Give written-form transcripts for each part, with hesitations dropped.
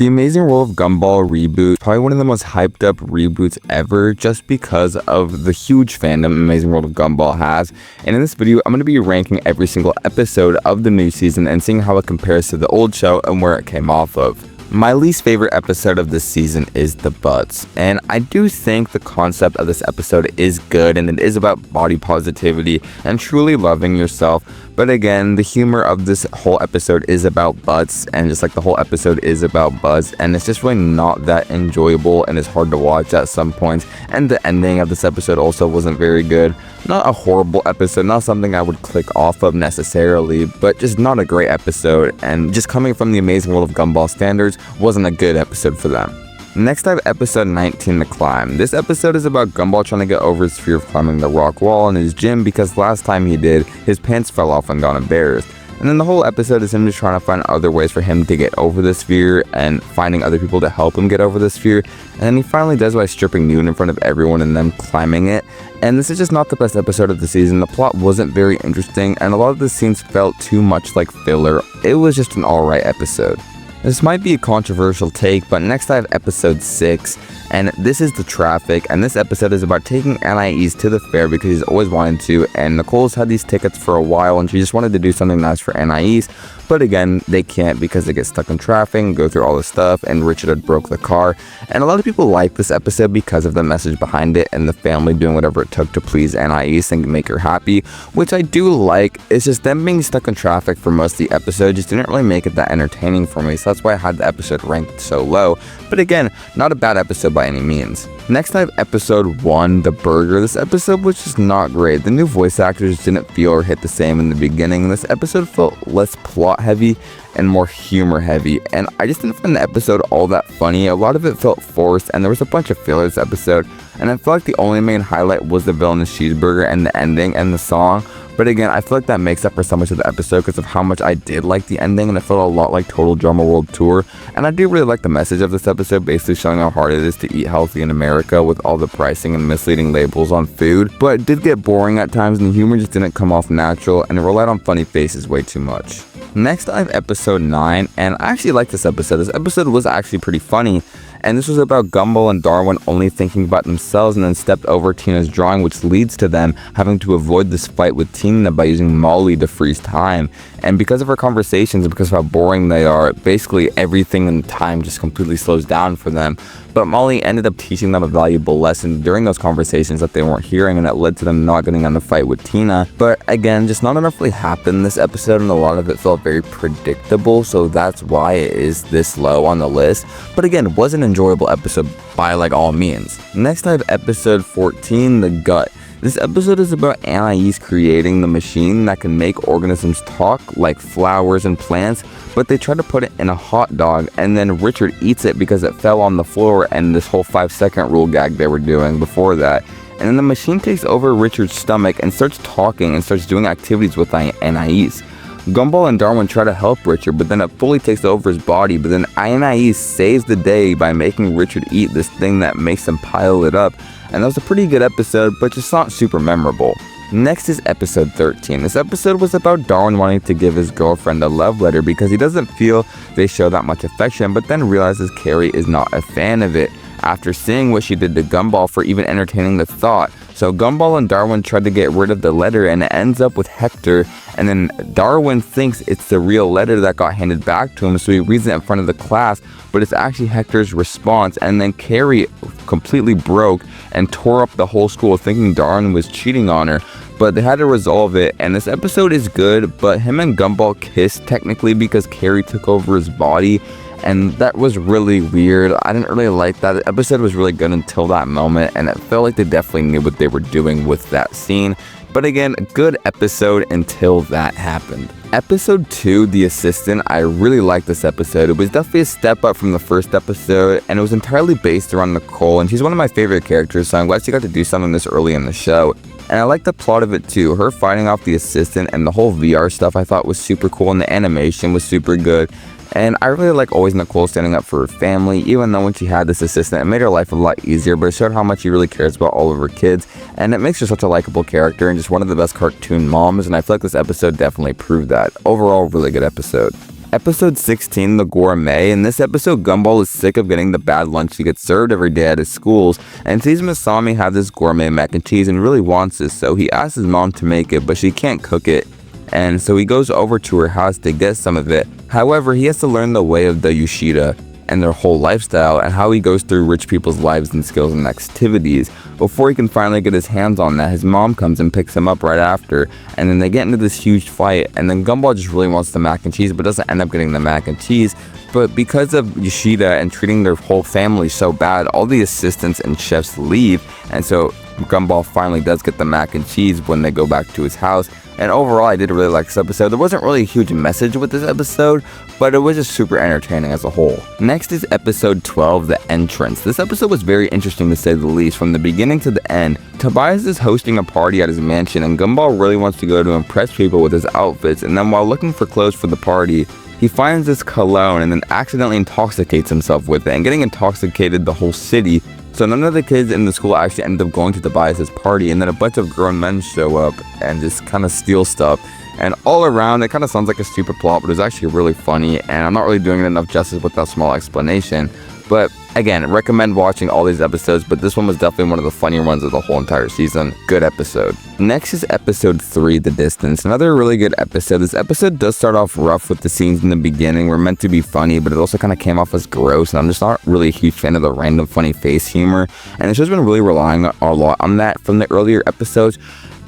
The Amazing World of Gumball reboot, probably one of the most hyped up reboots ever just because of the huge fandom Amazing World of Gumball has. And in this video, I'm going to be ranking every single episode of the new season and seeing how it compares to the old show and where it came off of. My least favorite episode of this season is the butts, and I do think the concept of this episode is good and it is about body positivity and truly loving yourself. But again, the humor of this whole episode is about butts, and just like the whole episode is about butts, and it's just really not that enjoyable and it's hard to watch at some points. And the ending of this episode also wasn't very good. Not a horrible episode, not something I would click off of necessarily, but just not a great episode, and just coming from the Amazing World of Gumball standards, wasn't a good episode for them. Next I have episode 19, The Climb. This episode is about Gumball trying to get over his fear of climbing the rock wall in his gym because last time he did, his pants fell off and got embarrassed. And then the whole episode is him just trying to find other ways for him to get over this fear and finding other people to help him get over this fear. And then he finally does by stripping nude in front of everyone and then climbing it. And this is just not the best episode of the season. The plot wasn't very interesting and a lot of the scenes felt too much like filler. It was just an alright episode. This might be a controversial take, but next I have episode 6, and this is The Traffic, and this episode is about taking Anais to the fair because he's always wanted to, and Nicole's had these tickets for a while and she just wanted to do something nice for Anais, but again, they can't because they get stuck in traffic and go through all this stuff, and Richard had broke the car. And a lot of people like this episode because of the message behind it and the family doing whatever it took to please Anais and make her happy, which I do like. It's just them being stuck in traffic for most of the episode just didn't really make it that entertaining for me, so that's why I had the episode ranked so low. But again, not a bad episode by any means. Next I have episode 1, The Burger. This episode was just not great. The new voice actors didn't feel or hit the same in the beginning. This episode felt less plot heavy and more humor heavy, and I just didn't find the episode all that funny. A lot of it felt forced and there was a bunch of fillers this episode, and I feel like the only main highlight was the villainous cheeseburger and the ending and the song. But again, I feel like that makes up for so much of the episode because of how much I did like the ending, and it felt a lot like Total Drama World Tour. And I do really like the message of this episode, basically showing how hard it is to eat healthy in America with all the pricing and misleading labels on food. But it did get boring at times and the humor just didn't come off natural and it relied on funny faces way too much. Next I have episode 9, and I actually like this episode. This episode was actually pretty funny, and this was about Gumball and Darwin only thinking about themselves and then stepped over Tina's drawing, which leads to them having to avoid this fight with Tina by using Molly to freeze time. And because of her conversations and because of how boring they are, basically everything in time just completely slows down for them. But Molly ended up teaching them a valuable lesson during those conversations that they weren't hearing, and it led to them not getting on a fight with Tina. But again, just not enough really happened this episode, and a lot of it felt very predictable, so that's why it is this low on the list. But again, it was an enjoyable episode by like all means. Next I have episode 14, The Gut. This episode is about Anais creating the machine that can make organisms talk like flowers and plants, but they try to put it in a hot dog and then Richard eats it because it fell on the floor, and this whole 5-second rule gag they were doing before that. And then the machine takes over Richard's stomach and starts talking and starts doing activities with Anais. Gumball and Darwin try to help Richard, but then it fully takes over his body, but then Anais saves the day by making Richard eat this thing that makes him pile it up. And that was a pretty good episode, but just not super memorable. Next is episode 13. This episode was about Darwin wanting to give his girlfriend a love letter because he doesn't feel they show that much affection, but then realizes Carrie is not a fan of it after seeing what she did to Gumball for even entertaining the thought. So Gumball and Darwin tried to get rid of the letter, and it ends up with Hector, and then Darwin thinks it's the real letter that got handed back to him, so he reads it in front of the class, but it's actually Hector's response. And then Carrie completely broke and tore up the whole school thinking Darwin was cheating on her, but they had to resolve it. And this episode is good, but him and Gumball kissed technically because Carrie took over his body, and that was really weird. I didn't really like that. The episode was really good until that moment, and it felt like they definitely knew what they were doing with that scene. But again, a good episode until that happened. Episode 2, The Assistant. I really liked this episode. It was definitely a step up from the first episode, and it was entirely based around Nicole, and she's one of my favorite characters, so I'm glad she got to do something this early in the show. And I like the plot of it too. Her fighting off the assistant and the whole VR stuff I thought was super cool, and the animation was super good. And I really like always Nicole standing up for her family, even though when she had this assistant, it made her life a lot easier, but it showed how much she really cares about all of her kids, and it makes her such a likable character and just one of the best cartoon moms, and I feel like this episode definitely proved that. Overall, really good episode. Episode 16, The Gourmet. In this episode, Gumball is sick of getting the bad lunch he gets served every day at his schools, and sees Masami have this gourmet mac and cheese and really wants this, so he asks his mom to make it, but she can't cook it, and so he goes over to her house to get some of it. However, he has to learn the way of the Yoshida and their whole lifestyle and how he goes through rich people's lives and skills and activities. Before he can finally get his hands on that, his mom comes and picks him up right after, and then they get into this huge fight, and then Gumball just really wants the mac and cheese but doesn't end up getting the mac and cheese. But because of Yoshida and treating their whole family so bad, all the assistants and chefs leave, and so Gumball finally does get the mac and cheese when they go back to his house. And overall, I did really like this episode. There wasn't really a huge message with this episode, but it was just super entertaining as a whole. Next is episode 12, The Entrance. This episode was very interesting to say the least. From the beginning to the end, Tobias is hosting a party at his mansion, and Gumball really wants to go to impress people with his outfits, and then while looking for clothes for the party, he finds this cologne and then accidentally intoxicates himself with it, and getting intoxicated the whole city. So none of the kids in the school actually end up going to Tobias's party, and then a bunch of grown men show up and just kind of steal stuff. And all around, it kind of sounds like a stupid plot, but it's actually really funny, and I'm not really doing it enough justice with that small explanation. But again, recommend watching all these episodes, but this one was definitely one of the funnier ones of the whole entire season. Good episode. Next is episode 3, The Distance. Another really good episode. This episode does start off rough with the scenes in the beginning. We're meant to be funny, but it also kind of came off as gross, and I'm just not really a huge fan of the random funny face humor. And it's just been really relying a lot on that from the earlier episodes.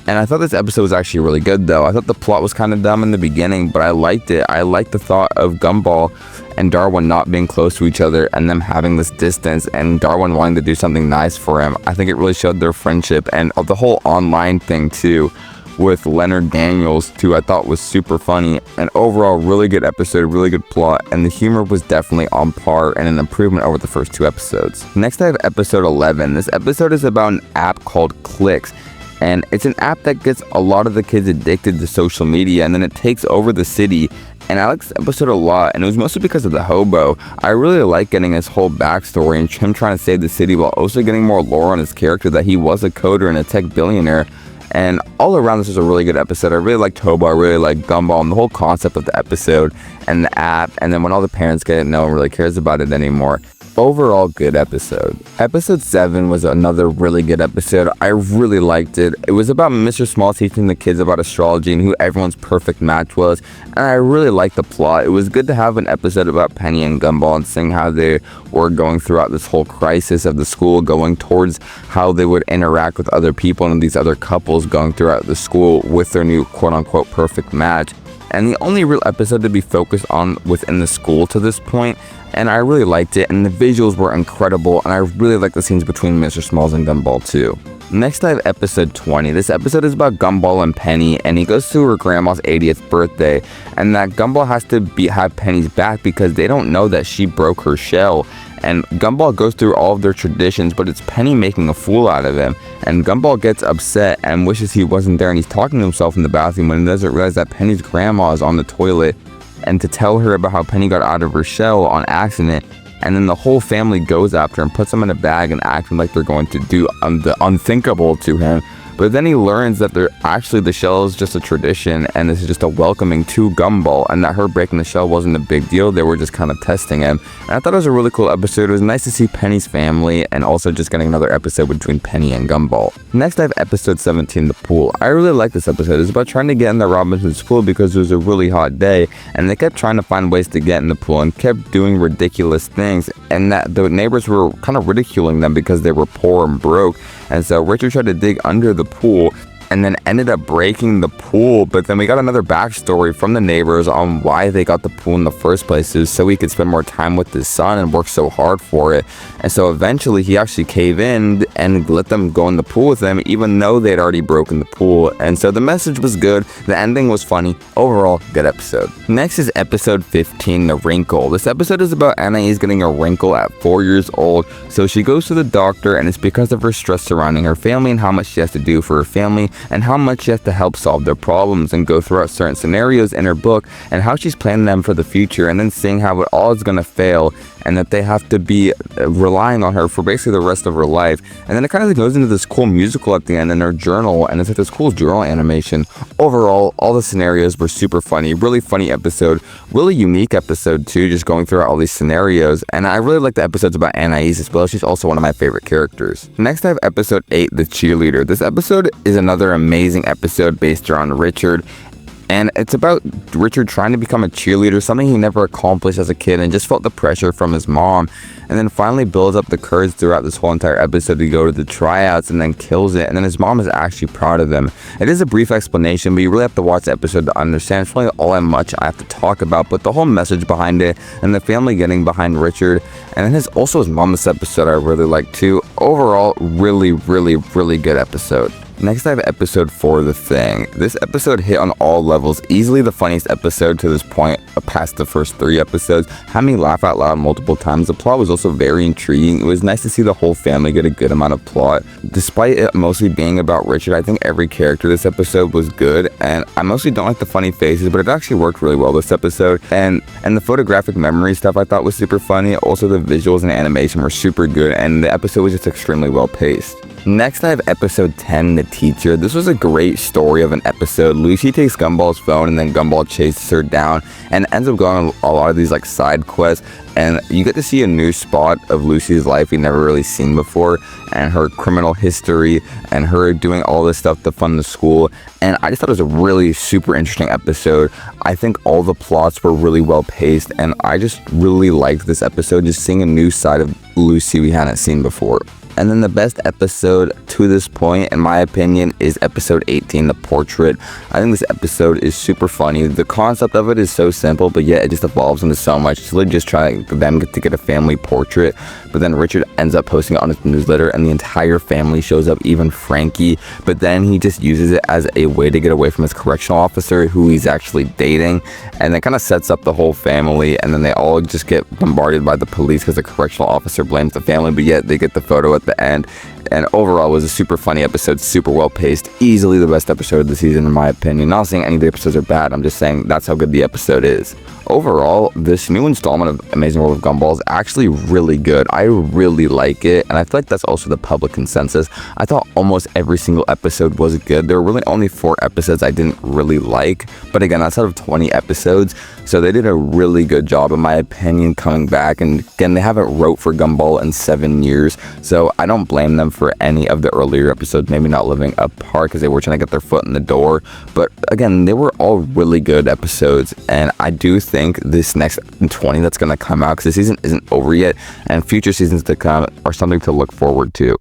And I thought this episode was actually really good, though. I thought the plot was kind of dumb in the beginning, but I liked it. I liked the thought of Gumball and Darwin not being close to each other and them having this distance and Darwin wanting to do something nice for him. I think it really showed their friendship, and the whole online thing, too, with Leonard Daniels, too, I thought was super funny. And overall, really good episode, really good plot, and the humor was definitely on par and an improvement over the first 2 episodes. Next, I have episode 11. This episode is about an app called Clicks. And it's an app that gets a lot of the kids addicted to social media, and then it takes over the city. And I liked this episode a lot, and it was mostly because of the hobo. I really like getting his whole backstory and him trying to save the city while also getting more lore on his character, that he was a coder and a tech billionaire. And all around, this was a really good episode. I really liked Hobo, I really liked Gumball, and the whole concept of the episode and the app. And then when all the parents get it, no one really cares about it anymore. Overall, good episode. Episode 7 was another really good episode. I really liked it. It was about Mr. Small teaching the kids about astrology and who everyone's perfect match was, and I really liked the plot. It was good to have an episode about Penny and Gumball and seeing how they were going throughout this whole crisis of the school, going towards how they would interact with other people and these other couples going throughout the school with their new quote-unquote perfect match. And the only real episode to be focused on within the school to this point, and I really liked it, and the visuals were incredible, and I really liked the scenes between Mr. Smalls and Gumball too. Next I have episode 20. This episode is about Gumball and Penny, and he goes to her grandma's 80th birthday, and that Gumball has to have Penny's back because they don't know that she broke her shell. And Gumball goes through all of their traditions, but it's Penny making a fool out of him. And Gumball gets upset and wishes he wasn't there, and he's talking to himself in the bathroom when he doesn't realize that Penny's grandma is on the toilet, and to tell her about how Penny got out of her shell on accident. And then the whole family goes after him, puts him in a bag, and acting like they're going to do the unthinkable to him. But then he learns that the shell is just a tradition, and this is just a welcoming to Gumball, and that her breaking the shell wasn't a big deal. They were just kind of testing him. And I thought it was a really cool episode. It was nice to see Penny's family, and also just getting another episode between Penny and Gumball. Next I have episode 17, The Pool. I really like this episode. It's about trying to get in the Robinson's pool because it was a really hot day, and they kept trying to find ways to get in the pool and kept doing ridiculous things, and that the neighbors were kind of ridiculing them because they were poor and broke. And so Richard tried to dig under the pool and then ended up breaking the pool. But then we got another backstory from the neighbors on why they got the pool in the first place. It was so he could spend more time with his son and work so hard for it. And so eventually he actually caved in and let them go in the pool with him, even though they'd already broken the pool. And so the message was good. The ending was funny. Overall, good episode. Next is episode 15, The Wrinkle. This episode is about Anais getting a wrinkle at 4 years old. So she goes to the doctor, and it's because of her stress surrounding her family and how much she has to do for her family, and how much she has to help solve their problems and go throughout certain scenarios in her book, and how she's planning them for the future, and then seeing how it all is going to fail, and that they have to be relying on her for basically the rest of her life. And then it kind of goes into this cool musical at the end in her journal, and it's like this cool journal animation. Overall, all the scenarios were super funny, really funny episode, really unique episode too, just going through all these scenarios. And I really like the episodes about Anais as well. She's also one of my favorite characters. Next I have episode 8, The Cheerleader. This episode is another amazing episode based around Richard. And it's about Richard trying to become a cheerleader, something he never accomplished as a kid, and just felt the pressure from his mom. And then finally builds up the courage throughout this whole entire episode to go to the tryouts, and then kills it. And then his mom is actually proud of him. It is a brief explanation, but you really have to watch the episode to understand. It's really all that much I have to talk about, but the whole message behind it, and the family getting behind Richard. And then also his mom this episode I really like too. Overall, really good episode. Next I have episode 4, The Thing. This episode hit on all levels, easily the funniest episode to this point past the first 3 episodes, had me laugh out loud multiple times. The plot was also very intriguing. It was nice to see the whole family get a good amount of plot. Despite it mostly being about Richard, I think every character this episode was good, and I mostly don't like the funny faces, but it actually worked really well this episode. And the photographic memory stuff I thought was super funny. Also the visuals and animation were super good, and the episode was just extremely well paced. Next I have episode 10, The Teacher. This was a great story of an episode. Lucy takes Gumball's phone, and then Gumball chases her down and ends up going on a lot of these like side quests, and you get to see a new spot of Lucy's life we never really seen before, and her criminal history, and her doing all this stuff to fund the school. And I just thought it was a really super interesting episode. I think all the plots were really well paced, and I just really liked this episode, just seeing a new side of Lucy we hadn't seen before. And then the best episode to this point, in my opinion, is episode 18, The Portrait. I think this episode is super funny. The concept of it is so simple, but yet it just evolves into so much. It's literally just trying for them to get a family portrait, but then Richard ends up posting it on his newsletter, and the entire family shows up, even Frankie. But then he just uses it as a way to get away from his correctional officer, who he's actually dating, and it kind of sets up the whole family. And then they all just get bombarded by the police because the correctional officer blames the family, but yet they get the photo at the end. And overall, it was a super funny episode, super well paced, easily the best episode of the season in my opinion. Not saying any of the episodes are bad, I'm just saying that's how good the episode is. Overall, this new installment of Amazing World of Gumball is actually really good. I really like it, and I feel like that's also the public consensus. I thought almost every single episode was good. There were really only 4 episodes I didn't really like, but again, that's out of 20 episodes, so they did a really good job in my opinion coming back. And again, they haven't wrote for Gumball in 7 years, so I don't blame them for any of the earlier episodes maybe not living up to par because they were trying to get their foot in the door. But again, they were all really good episodes, and I do think this next 20 that's going to come out, because the season isn't over yet, and future seasons to come are something to look forward to.